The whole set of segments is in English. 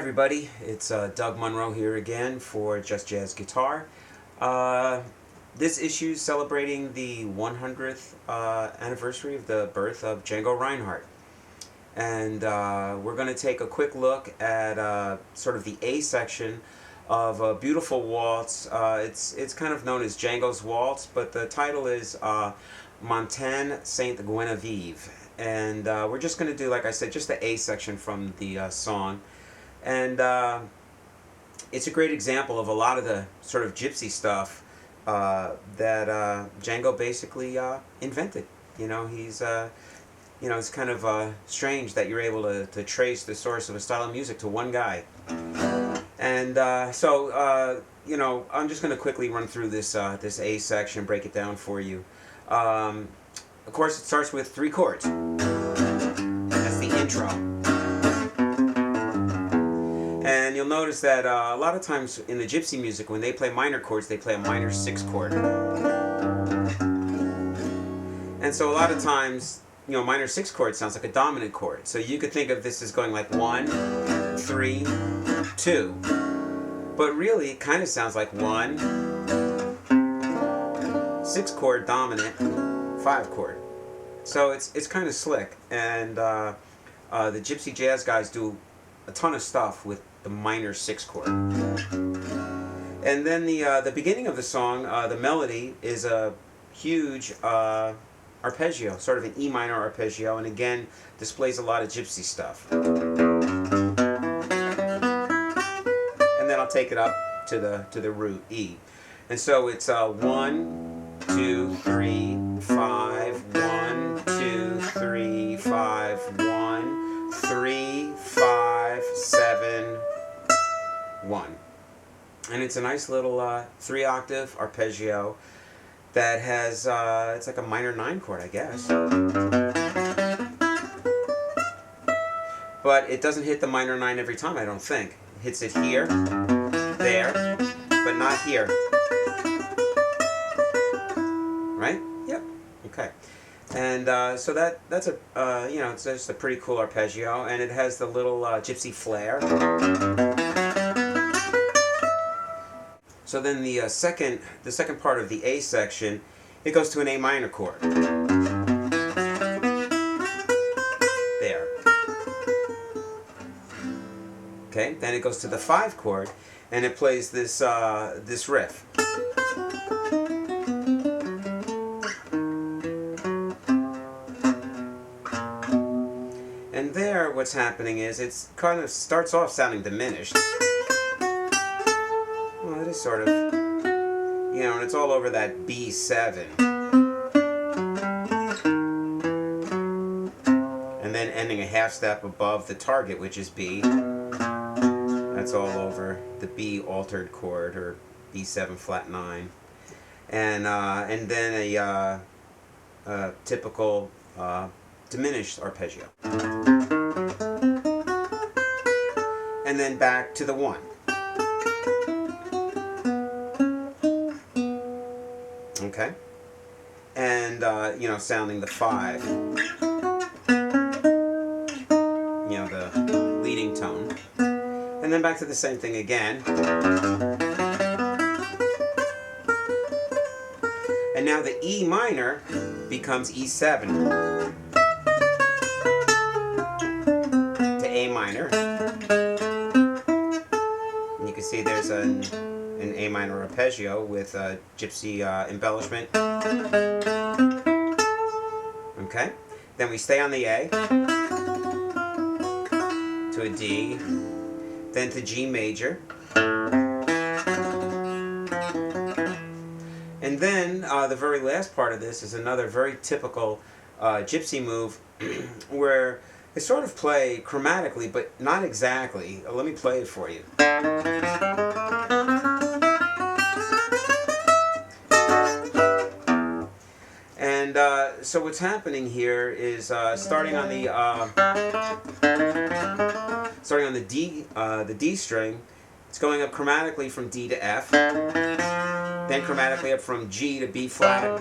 everybody, it's Doug Munro here again for Just Jazz Guitar. This issue is celebrating the 100th anniversary of the birth of Django Reinhardt. And we're going to take a quick look at sort of the A section of a beautiful waltz. It's kind of known as Django's Waltz, but the title is Montagne Ste Genevieve. And we're just going to do, like I said, just the A section from the song. And it's a great example of a lot of the sort of gypsy stuff that Django basically invented. You know, he's, you know, it's kind of strange that you're able to trace the source of a style of music to one guy. And so, you know, I'm just going to quickly run through this, this A section, break it down for you. Of course, it starts with 3 chords. That's the intro. And you'll notice that a lot of times in the gypsy music, when they play minor chords, they play a minor 6 chord. And so a lot of times, you know, minor 6 chord sounds like a dominant chord. So you could think of this as going like 1, 3, 2. But really, it kind of sounds like 1, 6 chord dominant, 5 chord. So it's kind of slick. And the gypsy jazz guys do a ton of stuff with the minor 6 chord. And then the beginning of the song, the melody is a huge arpeggio, sort of an E minor arpeggio, and again displays a lot of gypsy stuff. And then I'll take it up to the root E. And so it's 1, 2, 3, 5, 1, 2, 3, 5, 1, 3, 5, 7, 1. And it's a nice little 3-octave arpeggio that has, it's like a minor 9 chord, I guess. But it doesn't hit the minor 9 every time, I don't think. It hits it here, there, but not here. Right? Yep. Okay. And so that's a, you know, it's just a pretty cool arpeggio, and it has the little gypsy flair. So then the second part of the A section, it goes to an A minor chord. There. Okay, then it goes to the 5 chord, and it plays this this riff. And there, what's happening is it's kind of starts off sounding diminished. Well, it is sort of, you know, and it's all over that B7. And then ending a half step above the target, which is B. That's all over the B altered chord, or B7 flat 9. And then a typical diminished arpeggio. And then back to the 1. Okay? And, you know, sounding the 5. You know, the leading tone. And then back to the same thing again. And now the E minor becomes E7 to A minor. And you can see there's an A minor arpeggio with a gypsy embellishment. Okay, then we stay on the A to a D, then to G major, and then the very last part of this is another very typical gypsy move where they sort of play chromatically, but not exactly. Let me play it for you. And so what's happening here is starting on the D string, it's going up chromatically from D to F, then chromatically up from G to B flat.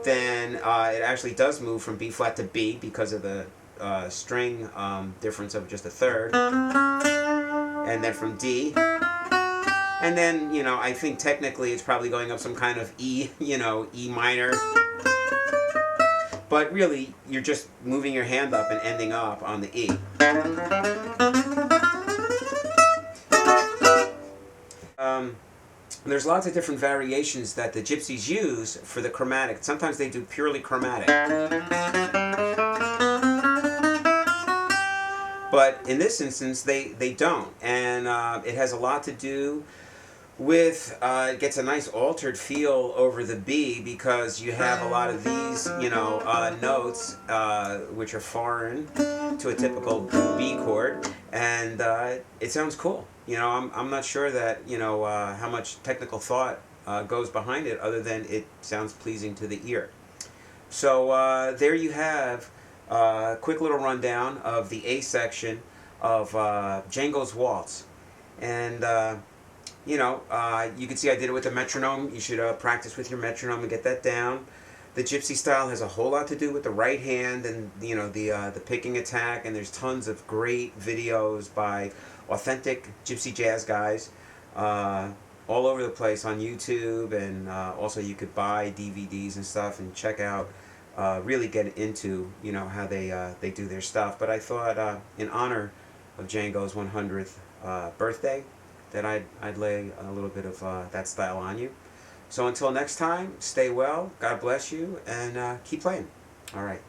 Then it actually does move from B flat to B because of the string difference of just a third. and then from D, and then, you know, I think technically it's probably going up some kind of E, you know, E minor. But really, you're just moving your hand up and ending up on the E. There's lots of different variations that the Gypsies use for the chromatic. Sometimes they do purely chromatic. But in this instance, they don't. And it has a lot to do with, it gets a nice altered feel over the B because you have a lot of these, you know, notes which are foreign to a typical B chord, and it sounds cool. You know, I'm not sure that, you know, how much technical thought goes behind it other than it sounds pleasing to the ear. So there you have a quick little rundown of the A section of Django's Waltz. And you know, you can see I did it with a metronome. You should practice with your metronome and get that down. The Gypsy style has a whole lot to do with the right hand and, you know, the picking attack, and there's tons of great videos by authentic Gypsy jazz guys all over the place on YouTube, and also you could buy DVDs and stuff and check out, really get into, you know, how they do their stuff. But I thought in honor of Django's 100th birthday, that I'd lay a little bit of that style on you. So until next time, stay well, God bless you, and keep playing. All right.